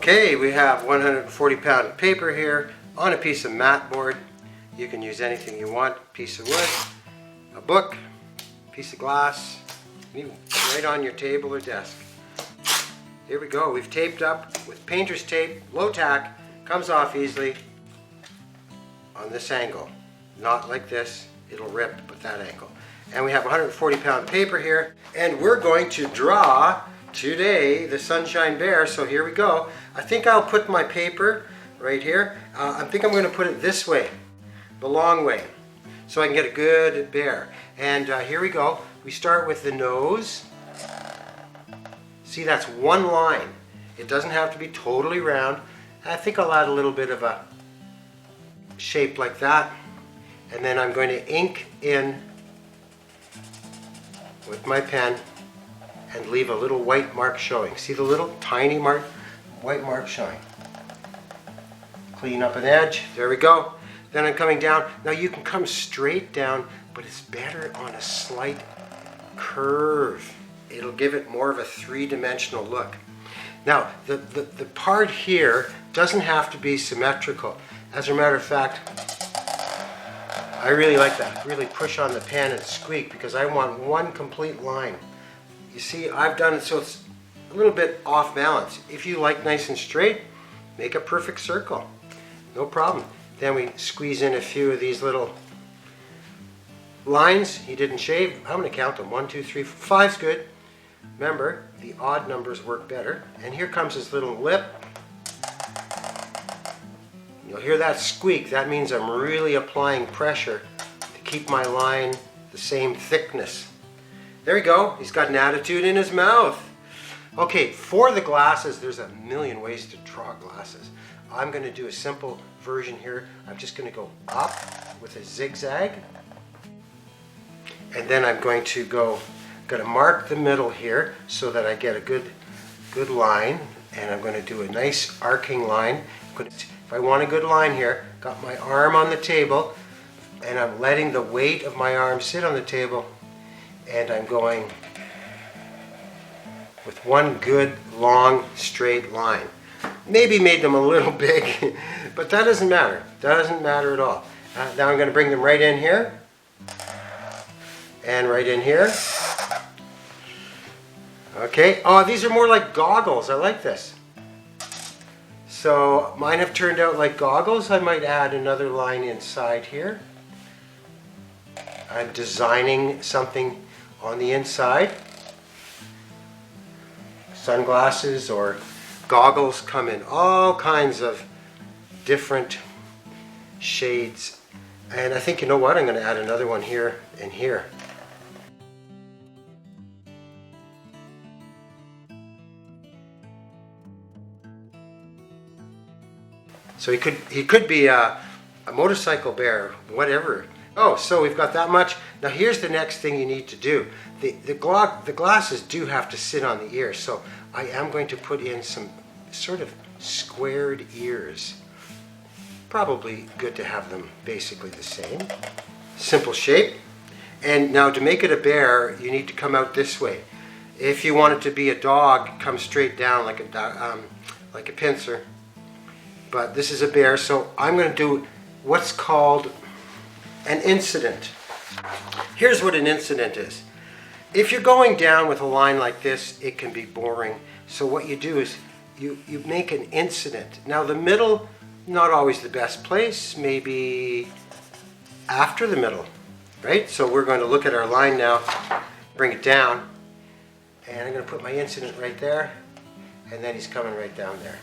Okay, we have 140 pound of paper here on a piece of mat board. You can use anything you want, a piece of wood, a book, a piece of glass, right on your table or desk. Here we go, we've taped up with painter's tape, low tack, comes off easily on this angle. Not like this, it'll rip, but that angle. And we have 140 pound paper here, and we're going to draw today the Sunshine Bear. So here we go. I think I'll put my paper right here. I think I'm going to put it this way, the long way, so I can get a good bear. And here we go. We start with the nose. See, that's one line. It doesn't have to be totally round. I think I'll add a little bit of a shape like that. And then I'm going to ink in with my pen and leave a little white mark showing. See the little tiny white mark showing. Clean up an edge. There we go. Then I'm coming down. Now you can come straight down, but it's better on a slight curve. It'll give it more of a three-dimensional look. Now the part here doesn't have to be symmetrical. As a matter of fact, I really like that. Really push on the pen and squeak because I want one complete line. You see, I've done it so it's a little bit off balance. If you like nice and straight, make a perfect circle. No problem. Then we squeeze in a few of these little lines. He didn't shave. I'm going to count them. 1, 2, 3, 4, 5's good. Remember, the odd numbers work better. And here comes his little lip. You'll hear that squeak. That means I'm really applying pressure to keep my line the same thickness. There we go. He's got an attitude in his mouth. Okay, for the glasses, there's a million ways to draw glasses. I'm going to do a simple version here. I'm just going to go up with a zigzag. And then I'm going to mark the middle here so that I get a good line. And I'm going to do a nice arcing line. If I want a good line here, got my arm on the table, and I'm letting the weight of my arm sit on the table, and I'm going with one good long straight line. Maybe made them a little big, but that doesn't matter. Doesn't matter at all. Now I'm going to bring them right in here, and right in here. Okay, oh, these are more like goggles. I like this. So mine have turned out like goggles. I might add another line inside here. I'm designing something on the inside. Sunglasses or goggles come in all kinds of different shades. And I think, you know what, I'm going to add another one here and here. So he could be a motorcycle bear, whatever. Oh, so we've got that much. Now here's the next thing you need to do. The glasses do have to sit on the ears, so I am going to put in some sort of squared ears. Probably good to have them basically the same. Simple shape. And now to make it a bear, you need to come out this way. If you want it to be a dog, come straight down like a pincer. But this is a bear, so I'm going to do what's called an incident. Here's what an incident is. If you're going down with a line like this, it can be boring. So what you do is you make an incident. Now the middle, not always the best place, maybe after the middle, right? So we're going to look at our line now, bring it down, and I'm going to put my incident right there, and then he's coming right down there.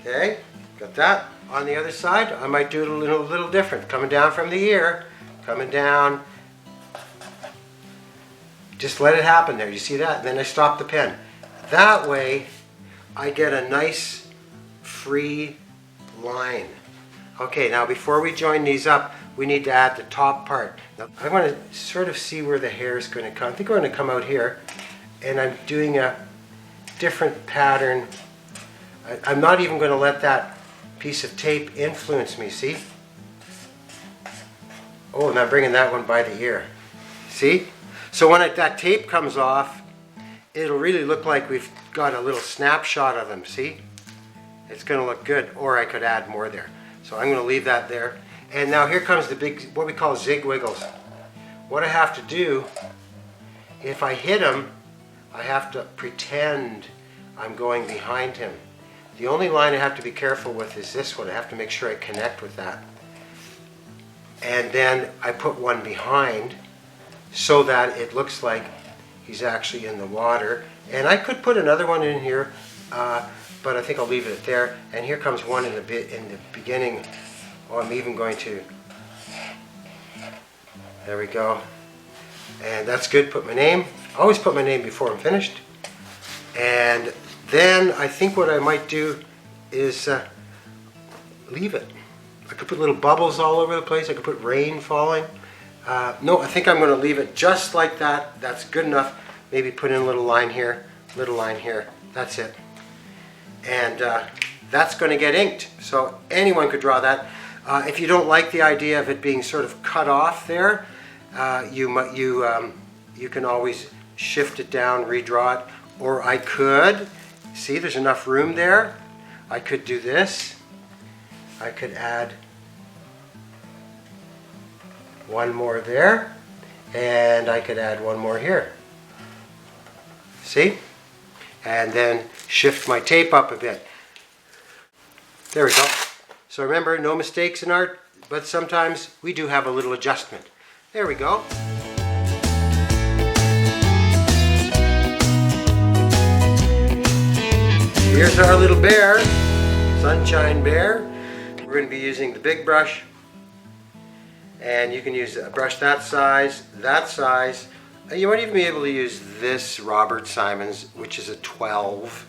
Okay, got that. On the other side, I might do it a little different. Coming down from the ear, coming down. Just let it happen there. You see that? Then I stop the pen. That way, I get a nice, free line. Okay, now before we join these up, we need to add the top part. Now, I want to sort of see where the hair is going to come. I think we're going to come out here, and I'm doing a different pattern. I'm not even going to let that piece of tape influence me, see? Oh, and I'm bringing that one by the ear. See? So when that tape comes off, it'll really look like we've got a little snapshot of them, see? It's going to look good, or I could add more there. So I'm going to leave that there. And now here comes the big, what we call zig wiggles. What I have to do, if I hit him, I have to pretend I'm going behind him. The only line I have to be careful with is this one. I have to make sure I connect with that. And then I put one behind so that it looks like he's actually in the water. And I could put another one in here, but I think I'll leave it there. And here comes one in the beginning. Oh, I'm even going to, there we go. And that's good, put my name. I always put my name before I'm finished. And then I think what I might do is leave it. I could put little bubbles all over the place. I could put rain falling. No, I think I'm going to leave it just like that. That's good enough. Maybe put in a little line here, little line here. That's it. And that's going to get inked. So anyone could draw that. If you don't like the idea of it being sort of cut off there, you can always shift it down, redraw it. Or I could, see there's enough room there. I could do this. I could add one more there, and I could add one more here. See? And then shift my tape up a bit. There we go. So remember, no mistakes in art, but sometimes we do have a little adjustment. There we go. Here's our little bear, Sunshine Bear. We're going to be using the big brush, and you can use a brush that size. You might even be able to use this Robert Simon's, which is a 12.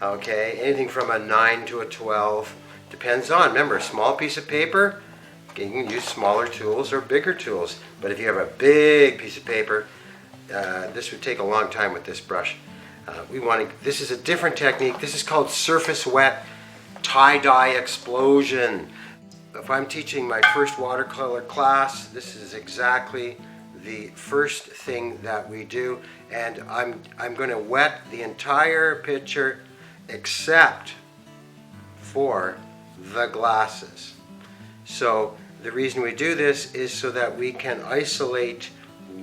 Okay, anything from a 9 to a 12. Depends on, remember, a small piece of paper, you can use smaller tools or bigger tools. But if you have a big piece of paper, this would take a long time with this brush. This is a different technique. This is called surface wet tie-dye explosion. If I'm teaching my first watercolor class, this is exactly the first thing that we do. And I'm going to wet the entire picture except for the glasses. So the reason we do this is so that we can isolate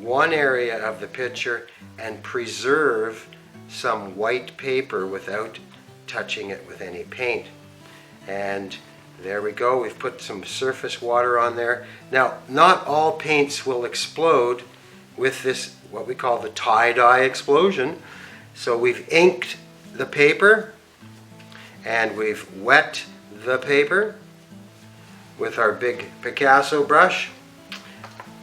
one area of the picture and preserve some white paper without touching it with any paint. And there we go, we've put some surface water on there. Now, not all paints will explode with this, what we call the tie-dye explosion. So we've inked the paper and we've wet the paper with our big Picasso brush.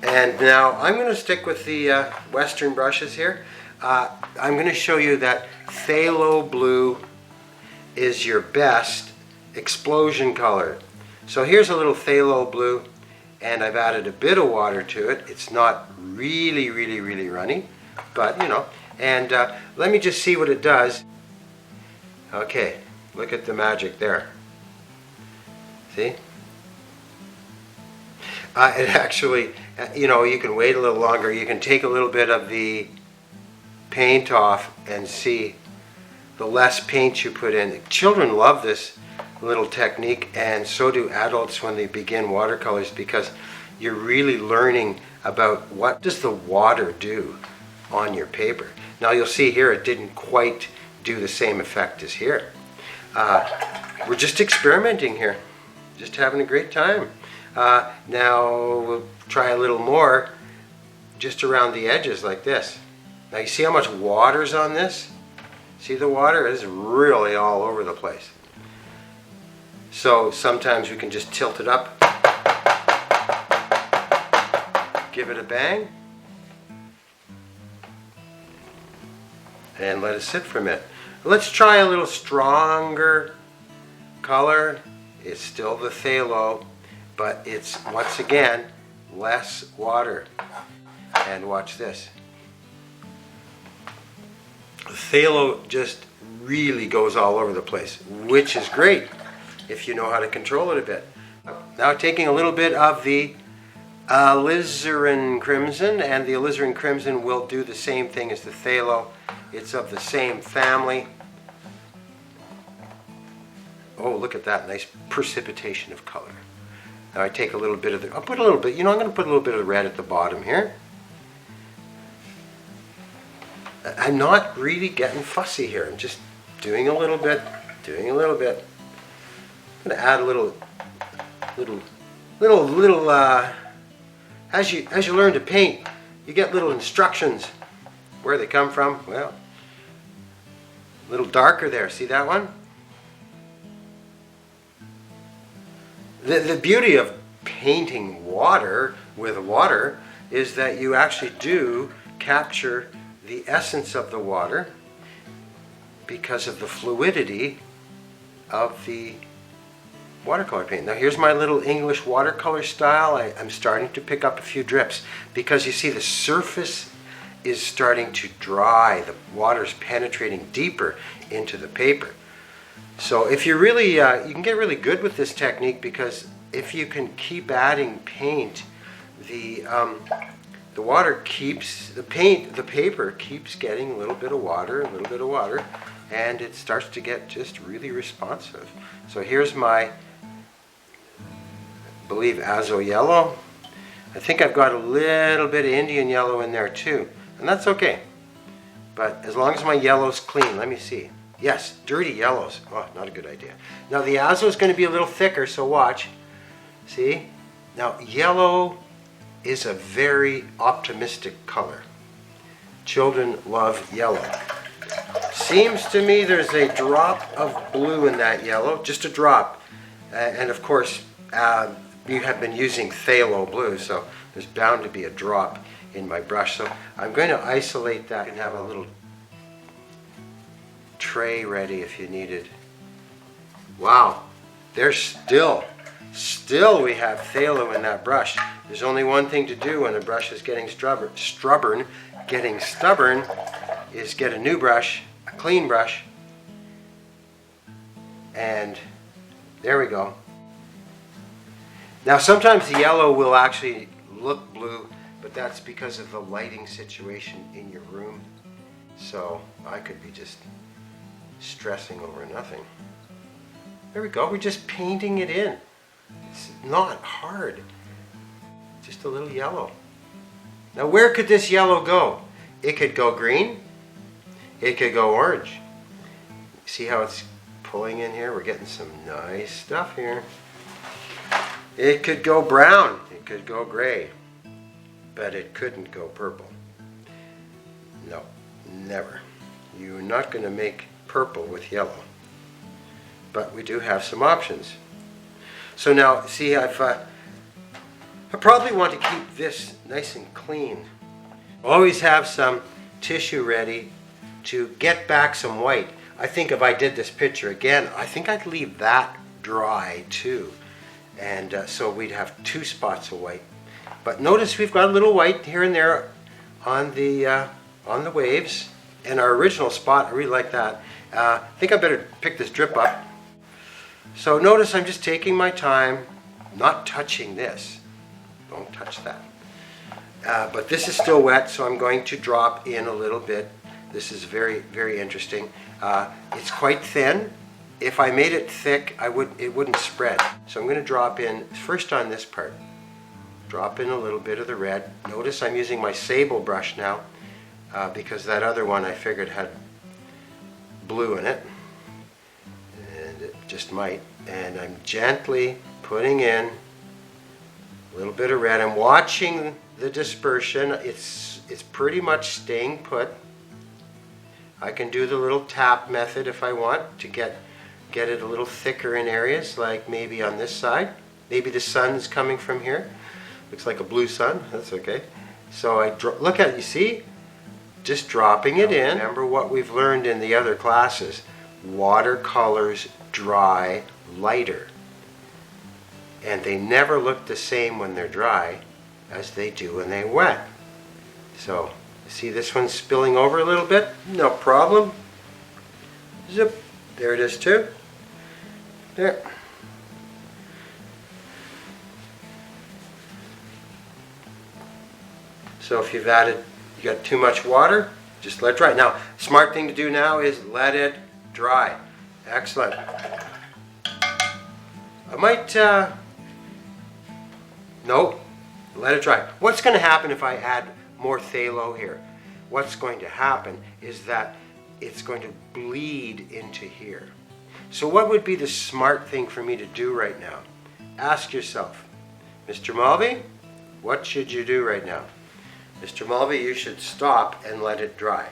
And now I'm going to stick with the Western brushes here. I'm going to show you that Thalo Blue is your best explosion color. So here's a little Thalo Blue, and I've added a bit of water to it. It's not really runny, but you know. And let me just see what it does. Okay, look at the magic there. See? It actually, you know, you can wait a little longer. You can take a little bit of the paint off and see the less paint you put in. Children love this little technique, and so do adults when they begin watercolors, because you're really learning about what does the water do on your paper. Now you'll see here it didn't quite do the same effect as here. We're just experimenting here, just having a great time. Now we'll try a little more just around the edges like this. Now you see how much water's on this? See the water? It's really all over the place. So sometimes we can just tilt it up, give it a bang, and let it sit for a minute. Let's try a little stronger color. It's still the phthalo, but it's, once again, less water. And watch this. The phthalo just really goes all over the place, which is great if you know how to control it a bit. Now taking a little bit of the Alizarin Crimson, and the Alizarin Crimson will do the same thing as the Thalo. It's of the same family. Oh, look at that nice precipitation of color. Now I take a little bit of the, I'll put a little bit, I'm going to put a little bit of the red at the bottom here. I'm not really getting fussy here. I'm just doing a little bit, doing a little bit. I'm going to add a little, as you learn to paint, you get little instructions. Where they come from, well, a little darker there. See that one? The beauty of painting water with water is that you actually do capture the essence of the water because of the fluidity of the watercolor paint. Now here's my little English watercolor style. I'm starting to pick up a few drips because you see the surface is starting to dry. The water's penetrating deeper into the paper. So if you really, you can get really good with this technique because if you can keep adding paint, the water keeps, the paper keeps getting a little bit of water, and it starts to get just really responsive. So here's my, I believe, azo yellow. I think I've got a little bit of Indian yellow in there too, and that's okay. But as long as my yellow's clean, let me see. Yes, dirty yellows. Oh, not a good idea. Now the azo is going to be a little thicker, so watch. See? Now yellow is a very optimistic color. Children love yellow. Seems to me there's a drop of blue in that yellow, just a drop. And of course, you have been using Thalo Blue, so there's bound to be a drop in my brush. So I'm going to isolate that and have a little tray ready if you need it. Wow, there's still we have phthalo in that brush. There's only one thing to do when a brush is getting stubborn, is get a new brush, a clean brush, and there we go. Now sometimes the yellow will actually look blue, but that's because of the lighting situation in your room. So I could be just stressing over nothing. There we go, we're just painting it in. It's not hard, just a little yellow. Now where could this yellow go? It could go green, it could go orange. See how it's pulling in here? We're getting some nice stuff here. It could go brown, it could go gray, but it couldn't go purple. No, never. You're not going to make purple with yellow. But we do have some options. So now, see, I probably want to keep this nice and clean. Always have some tissue ready to get back some white. I think if I did this picture again, I think I'd leave that dry too. And so we'd have two spots of white. But notice we've got a little white here and there on the waves. And our original spot, I really like that. I think I better pick this drip up. So notice I'm just taking my time, not touching this. Don't touch that. But this is still wet, so I'm going to drop in a little bit. This is very, very interesting. It's quite thin. If I made it thick, it wouldn't spread. So I'm going to drop in first on this part. Drop in a little bit of the red. Notice I'm using my sable brush now because that other one I figured had blue in it. And it just might. And I'm gently putting in a little bit of red. I'm watching the dispersion. It's pretty much staying put. I can do the little tap method if I want to get it a little thicker in areas, like maybe on this side. Maybe the sun's coming from here. Looks like a blue sun. That's okay. So I look at it, you see? Just dropping it in. Remember what we've learned in the other classes. Watercolors dry lighter. And they never look the same when they're dry as they do when they're wet. So, see this one's spilling over a little bit? No problem. Zip. There it is too. There. So if you've added, you got too much water, just let it dry. Now, smart thing to do now is let it dry. Excellent. I might, no, let it dry. What's going to happen if I add more phthalo here? What's going to happen is that it's going to bleed into here. So what would be the smart thing for me to do right now? Ask yourself, Mr. Mulvey, what should you do right now? Mr. Mulvey, you should stop and let it dry.